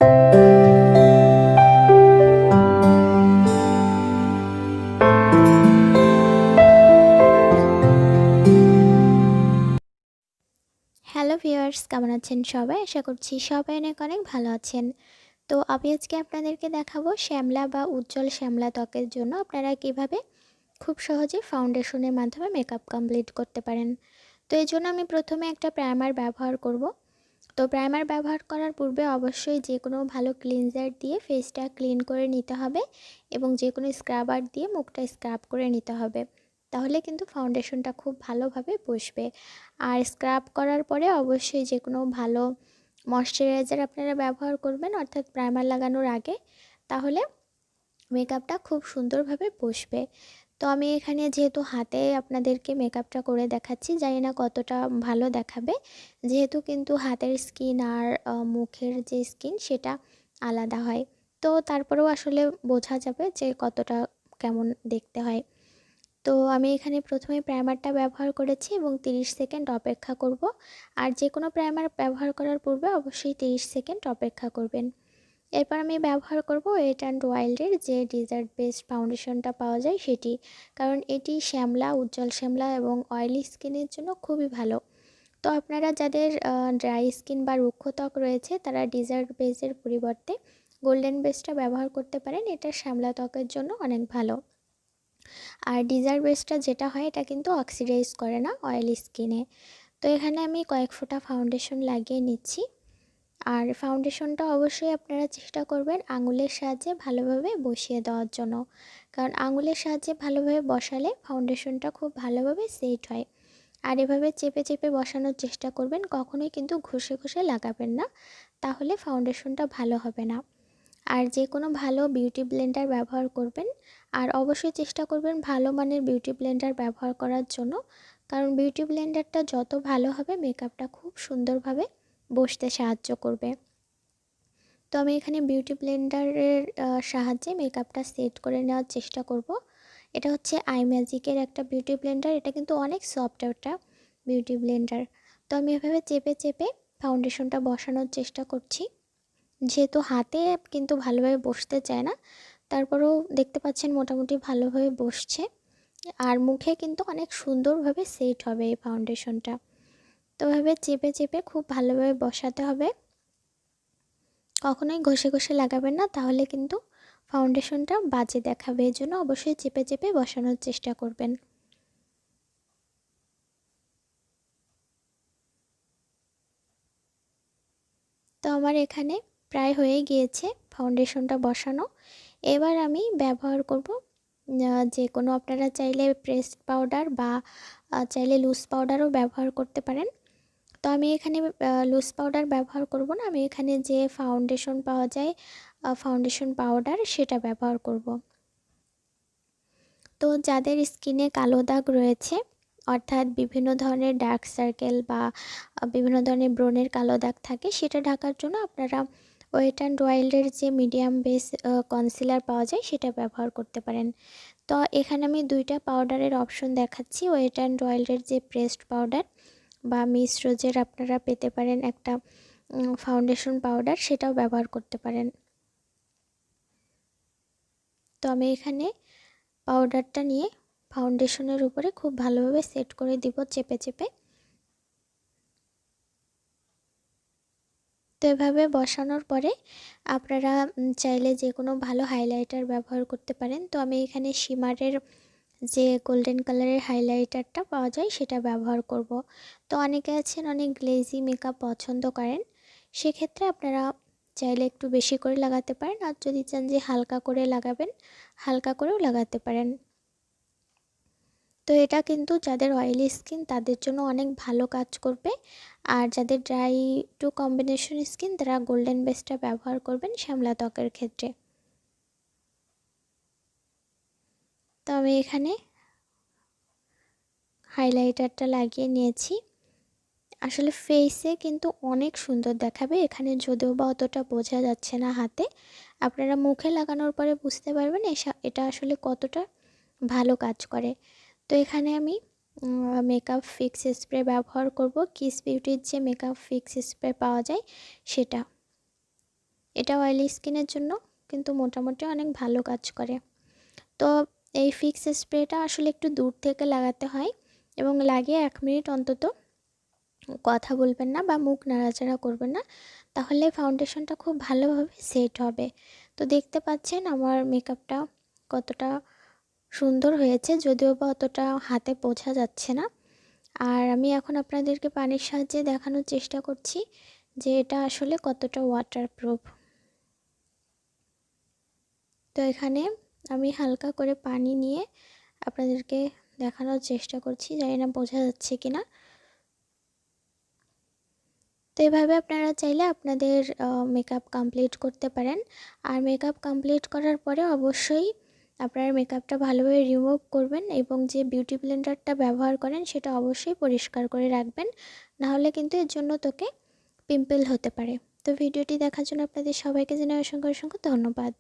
Hello viewers, কেমন আছেন সবাই? আশা করছি সবাই অনেক অনেক ভালো আছেন। তো আমি আজকে আপনাদেরকে দেখাবো শ্যামলা বা উজ্জ্বল শ্যামলা ত্বকের জন্য আপনারা কিভাবে খুব সহজে ফাউন্ডেশনের মাধ্যমে মেকআপ কমপ্লিট করতে পারেন। তো এই জন্য আমি প্রথমে একটা প্রাইমার ব্যবহার করব। তো প্রাইমার ব্যবহার করার পূর্বে অবশ্যই যে কোনো ভালো ক্লিনজার দিয়ে ফেসটা ক্লিন করে নিতে হবে এবং যে কোনো স্ক্রাবার দিয়ে মুখটা স্ক্রাব করে নিতে হবে। তাহলে কিন্তু ফাউন্ডেশনটা খুব ভালোভাবে বসবে। আর স্ক্রাব করার পরে অবশ্যই যে কোনো ভালো ময়শ্চারাইজার আপনারা ব্যবহার করবেন, অর্থাৎ প্রাইমার লাগানোর আগে। তাহলে মেকআপটা খুব সুন্দরভাবে বসবে। তো আমি এখানে যেহেতু হাতে আপনাদেরকে মেকআপটা করে দেখাচ্ছি, জানি না কতটা ভালো দেখাবে, যেহেতু কিন্তু হাতের স্কিন আর মুখের যে স্কিন সেটা আলাদা হয়। তো তারপরেও আসলে বোঝা যাবে যে কতটা কেমন দেখতে হয়। তো আমি এখানে প্রথমে প্রাইমারটা ব্যবহার করেছি এবং 30 সেকেন্ড অপেক্ষা করব। আর যে কোনো প্রাইমার ব্যবহার করার পূর্বে অবশ্যই 30 সেকেন্ড অপেক্ষা করবেন। এরপর আমি ব্যবহার করব ওয়েট অ্যান্ড ওয়াইল্ডের যে ডেজার্ট বেসড ফাউন্ডেশনটা পাওয়া যায় সেটি, কারণ এটি শ্যামলা, উজ্জ্বল শ্যামলা এবং অয়েলি স্কিনের জন্য খুবই ভালো। তো আপনারা যাদের ড্রাই স্কিন বা রুক্ষ ত্বক রয়েছে তারা ডেজার্ট বেসের পরিবর্তে গোল্ডেন বেসটা ব্যবহার করতে পারেন। এটা শ্যামলা ত্বকের জন্য অনেক ভালো। আর ডেজার্ট বেসটা যেটা হয় এটা কিন্তু অক্সিডাইজ করে না অয়েলি স্কিনে। তো এখানে আমি কয়েক ফোঁটা ফাউন্ডেশন লাগিয়ে নিচ্ছি। আর ফাউন্ডেশনটা অবশ্যই আপনারা চেষ্টা করবেন আঙুলের সাহায্যে ভালোভাবে বসিয়ে দেওয়ার জন্য, কারণ আঙুলের সাহায্যে ভালোভাবে বসালে ফাউন্ডেশনটা খুব ভালোভাবে সেট হয়। আর এভাবে চেপে চেপে বসানোর চেষ্টা করবেন, কখনোই কিন্তু ঘষে ঘষে লাগাবেন না, তাহলে ফাউন্ডেশনটা ভালো হবে না। আর যে কোনো ভালো বিউটি ব্লেন্ডার ব্যবহার করবেন। আর অবশ্যই চেষ্টা করবেন ভালো মানের বিউটি ব্লেন্ডার ব্যবহার করার জন্য, কারণ বিউটি ব্লেন্ডারটা যত ভালো হবে মেকআপটা খুব সুন্দরভাবে বসতে সাহায্য করবে। তো আমি এখানে বিউটি ব্লেন্ডারের সাহায্যে মেকআপটা সেট করে নেওয়ার চেষ্টা করব। এটা হচ্ছে আই ম্যাজিকের একটা বিউটি ব্লেন্ডার, এটা কিন্তু অনেক সফট একটা বিউটি ব্লেন্ডার। তো আমি এভাবে চেপে চেপে ফাউন্ডেশনটা বসানোর চেষ্টা করছি। যেহেতু হাতে কিন্তু ভালোভাবে বসতে চায় না, তারপরেও দেখতে পাচ্ছেন মোটামুটি ভালোভাবে বসছে। আর মুখে কিন্তু অনেক সুন্দরভাবে সেট হবে এই ফাউন্ডেশনটা। তো এভাবে চেপে চেপে খুব ভালোভাবে বসাতে হবে, কখনোই ঘষে ঘষে লাগাবেন না, তাহলে কিন্তু ফাউন্ডেশনটা বাজে দেখাবে। এই জন্য অবশ্যই চেপে চেপে বসানোর চেষ্টা করবেন। তো আমার এখানে প্রায় হয়ে গিয়েছে ফাউন্ডেশনটা বসানো। এবার আমি ব্যবহার করব যে কোনো, আপনারা চাইলে প্রেসড পাউডার বা চাইলে লুজ পাউডারও ব্যবহার করতে পারেন। তো আমি এখানে লুজ পাউডার ব্যবহার করব না, আমি এখানে যে ফাউন্ডেশন পাওয়া যায় ফাউন্ডেশন পাউডার সেটা ব্যবহার করব। তো যাদের স্কিনে কালো দাগ রয়েছে, অর্থাৎ বিভিন্ন ধরনের ডার্ক সার্কেল বা বিভিন্ন ধরনের ব্রণের কালো দাগ থাকে, সেটা ঢাকার জন্য আপনারা ওয়েট অ্যান্ড ওয়াইল্ডের যে মিডিয়াম বেস কনসিলার পাওয়া যায় সেটা ব্যবহার করতে পারেন। তো এখানে আমি দুইটা পাউডারের অপশন দেখাচ্ছি, ওয়েট অ্যান্ড ওয়াইল্ডের যে প্রেসড পাউডার বা মিস রোজের আপনারা পেতে পারেন একটা ফাউন্ডেশন পাউডার, সেটাও ব্যবহার করতে পারেন। তো আমি এখানে পাউডারটা নিয়ে ফাউন্ডেশনের উপরে খুব ভালোভাবে সেট করে দিব চেপে চেপে। তো এভাবে বসানোর পরে আপনারা চাইলে যে কোনো ভালো হাইলাইটার ব্যবহার করতে পারেন। তো আমি এখানে শিমারের যে গোল্ডেন কালারের হাইলাইটারটা পাওয়া যায় সেটা ব্যবহার করব। তো অনেকে আছেন অনেক গ্লেজি মেকআপ পছন্দ করেন, সেক্ষেত্রে আপনারা চাইলে একটু বেশি করে লাগাতে পারেন, আর যদি চান যে হালকা করে লাগাবেন হালকা করেও লাগাতে পারেন। তো এটা কিন্তু যাদের অয়েলি স্কিন তাদের জন্য অনেক ভালো কাজ করবে। আর যাদের ড্রাই টু কম্বিনেশন স্কিন তারা গোল্ডেন বেসটা ব্যবহার করবেন শ্যামলা ত্বকের ক্ষেত্রে। তো আমি এখানে হাইলাইটারটা লাগিয়ে নিয়েছি। আসলে ফেসে কিন্তু অনেক সুন্দর দেখাবে, এখানে যদিও বা অতটা বোঝা যাচ্ছে না হাতে, আপনারা মুখে লাগানোর পরে বুঝতে পারবেন এটা আসলে কতটা ভালো কাজ করে। তো এখানে আমি মেকআপ ফিক্স স্প্রে ব্যবহার করব, কিস বিউটির যে মেকআপ ফিক্স স্প্রে পাওয়া যায় সেটা। এটা অয়েলি স্কিনের জন্য কিন্তু মোটামুটি অনেক ভালো কাজ করে। তো এই ফিক্স স্প্রেটা আসলে একটু দূর থেকে লাগাতে হয় এবং লাগিয়ে 1 মিনিট অন্তত কথা বলবেন না বা মুখ নাড়াচাড়া করবেন না, তাহলে ফাউন্ডেশনটা খুব ভালোভাবে সেট হবে। তো দেখতে পাচ্ছেন আমার মেকআপটা কতটা সুন্দর হয়েছে, যদিও বা অতটা হাতে বোঝা যাচ্ছে না। আর আমি এখন আপনাদেরকে পানির সাহায্যে দেখানোর চেষ্টা করছি যে এটা আসলে কতটা ওয়াটারপ্রুফ। তো এখানে আমি হালকা করে পানি নিয়ে আপনাদেরকে দেখানোর চেষ্টা করছি, জানি না বোঝা যাচ্ছে কিনা। তো এভাবে আপনারা চাইলে আপনাদের মেকআপ কমপ্লিট করতে পারেন। আর মেকআপ কমপ্লিট করার পরে অবশ্যই আপনারা মেকআপটা ভালোভাবে রিমুভ করবেন এবং যে বিউটি ব্লেন্ডারটা ব্যবহার করেন সেটা অবশ্যই পরিষ্কার করে রাখবেন, নাহলে কিন্তু এর জন্য ত্বকে পিম্পল হতে পারে। তো ভিডিওটি দেখার জন্য আপনাদের সবাইকে জানাই অসংখ্য অসংখ্য ধন্যবাদ।